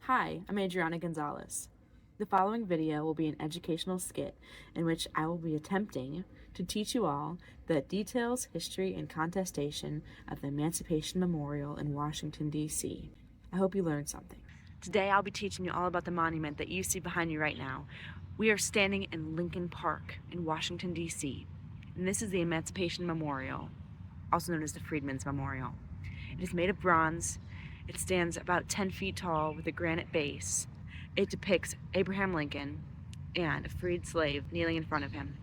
Hi, I'm Adriana Gonzalez. The following video will be an educational skit in which I will be attempting to teach you all the details, history, and contestation of the Emancipation Memorial in Washington, D.C. I hope you learned something. Today I'll be teaching you all about the monument that you see behind you right now. We are standing in Lincoln Park in Washington, D.C., and this is the Emancipation Memorial, also known as the Freedmen's Memorial. It is made of bronze. It stands about 10 feet tall with a granite base. It depicts Abraham Lincoln and a freed slave kneeling in front of him.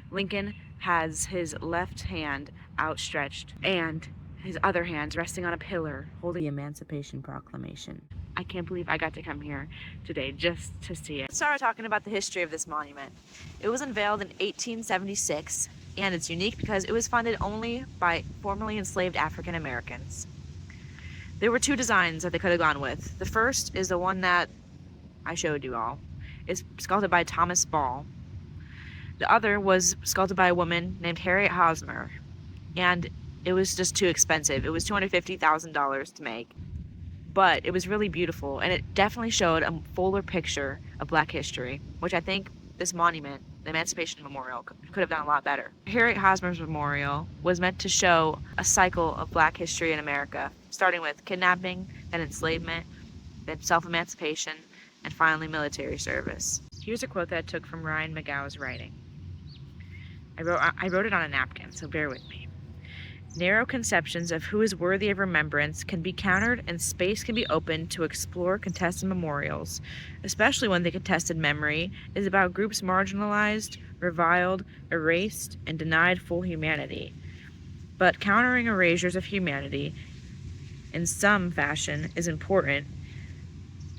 Lincoln has his left hand outstretched and his other hand resting on a pillar holding the Emancipation Proclamation. I can't believe I got to come here today just to see it. Let's start talking about the history of this monument. It was unveiled in 1876, and it's unique because it was funded only by formerly enslaved African Americans. There were two designs that they could have gone with. The first is the one that I showed you all. It's sculpted by Thomas Ball. The other was sculpted by a woman named Harriet Hosmer, and it was just too expensive. It was $250,000 to make, but it was really beautiful, and it definitely showed a fuller picture of Black history, which I think this monument, the Emancipation Memorial, could have done a lot better. Harriet Hosmer's memorial was meant to show a cycle of Black history in America, starting with kidnapping, then enslavement, then self-emancipation, and finally military service. Here's a quote that I took from Ryan McGow's writing. I wrote it on a napkin, so bear with me. Narrow conceptions of who is worthy of remembrance can be countered, and space can be opened to explore contested memorials, especially when the contested memory is about groups marginalized, reviled, erased, and denied full humanity. But countering erasures of humanity in some fashion is important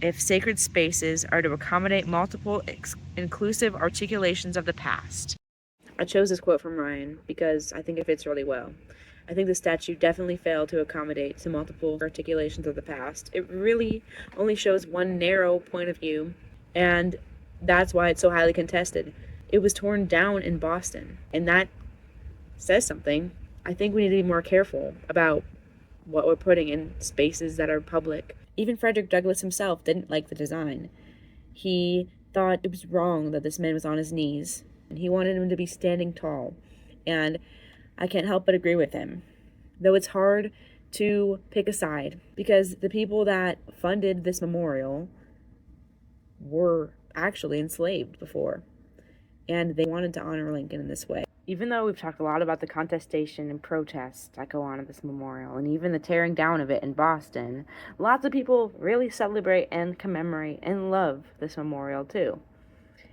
if sacred spaces are to accommodate multiple inclusive articulations of the past. I chose this quote from Ryan because I think it fits really well. I think the statue definitely failed to accommodate to multiple articulations of the past. It really only shows one narrow point of view, and that's why it's so highly contested. It was torn down in Boston, and that says something. I think we need to be more careful about what we're putting in spaces that are public. Even Frederick Douglass himself didn't like the design. He thought it was wrong that this man was on his knees, and he wanted him to be standing tall. And I can't help but agree with him, though it's hard to pick a side because the people that funded this memorial were actually enslaved before, and they wanted to honor Lincoln in this way. Even though we've talked a lot about the contestation and protests that go on at this memorial, and even the tearing down of it in Boston, lots of people really celebrate and commemorate and love this memorial too.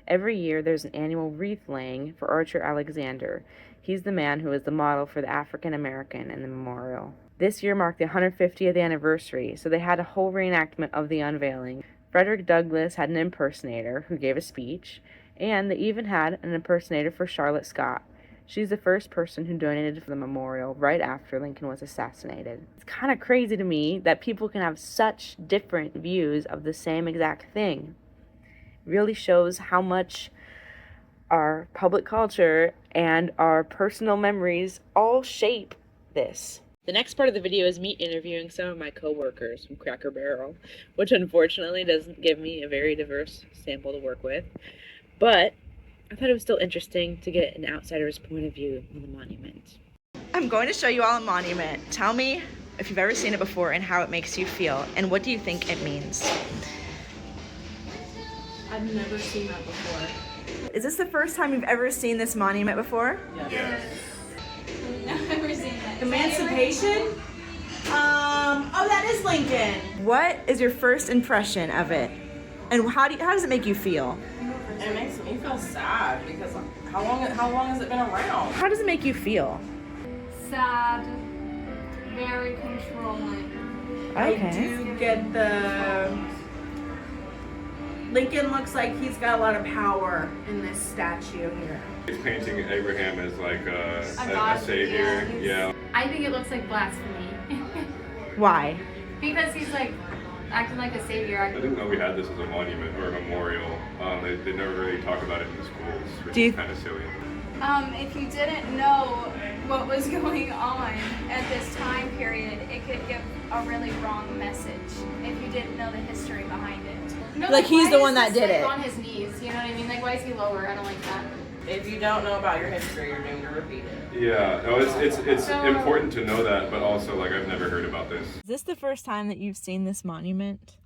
Every year there's an annual wreath laying for Archer Alexander. He's the man who is the model for the African American in the memorial. This year marked the 150th anniversary, so they had a whole reenactment of the unveiling. Frederick Douglass had an impersonator who gave a speech, and they even had an impersonator for Charlotte Scott. She's the first person who donated for the memorial right after Lincoln was assassinated. It's kind of crazy to me that people can have such different views of the same exact thing. It really shows how much our public culture and our personal memories all shape this. The next part of the video is me interviewing some of my co-workers from Cracker Barrel, which unfortunately doesn't give me a very diverse sample to work with, but I thought it was still interesting to get an outsider's point of view on the monument. I'm going to show you all a monument. Tell me if you've ever seen it before and how it makes you feel, and what do you think it means? I've never seen that before. Is this the first time you've ever seen this monument before? Yes. I've never seen that. Emancipation? Oh, that is Lincoln. What is your first impression of it? And how does it make you feel? It makes me feel sad because how long has it been around? How does it make you feel? Sad, very controlling. I do get the Lincoln looks like he's got a lot of power in this statue here. He's painting Abraham as like a god, savior. Yeah. I think it looks like blasphemy. Why? Because he's like acting like a savior. I didn't know we had this as a monument or a memorial. They never really talk about it in the schools, which is kind of silly. If you didn't know what was going on at this time period, it could give a really wrong message if you didn't know the history behind it. No, Like, he's why the is one that the did slave it. on his knees, you know what I mean? Like, why is he lower? I don't like that. If you don't know about your history, you're doomed to repeat it. Yeah, no, it's So- important to know that, but also like I've never heard about this. Is this the first time that you've seen this monument?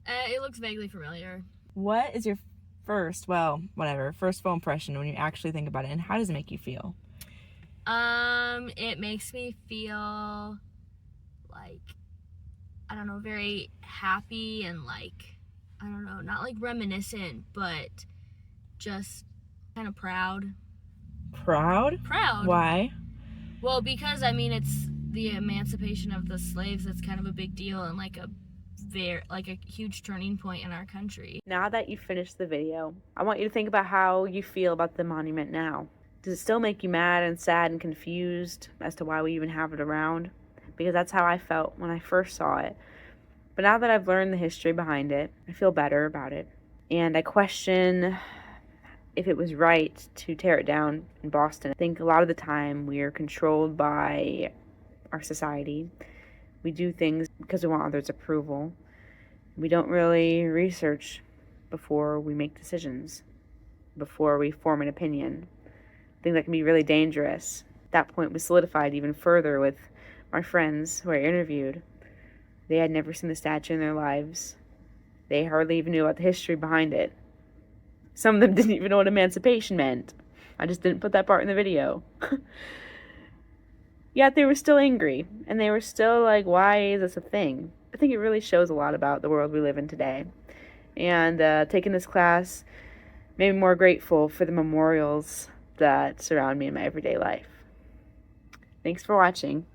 It looks vaguely familiar. What is your first full impression when you actually think about it, and how does it make you feel? It makes me feel like, I don't know, very happy and like, I don't know, not like reminiscent, but just kind of proud. Proud? Why? Well, because I mean, it's the emancipation of the slaves. That's kind of a big deal and like a huge turning point in our country. Now that you've finished the video, I want you to think about how you feel about the monument now. Does it still make you mad and sad and confused as to why we even have it around? Because that's how I felt when I first saw it. But now that I've learned the history behind it, I feel better about it. And I question if it was right to tear it down in Boston. I think a lot of the time we are controlled by our society. We do things because we want others' approval. We don't really research before we make decisions, before we form an opinion. I think that can be really dangerous. That point was solidified even further with my friends who I interviewed. They had never seen the statue in their lives. They hardly even knew about the history behind it. Some of them didn't even know what emancipation meant. I just didn't put that part in the video. Yet they were still angry, and they were still like, why is this a thing? I think it really shows a lot about the world we live in today. And taking this class made me more grateful for the memorials that surround me in my everyday life. Thanks for watching.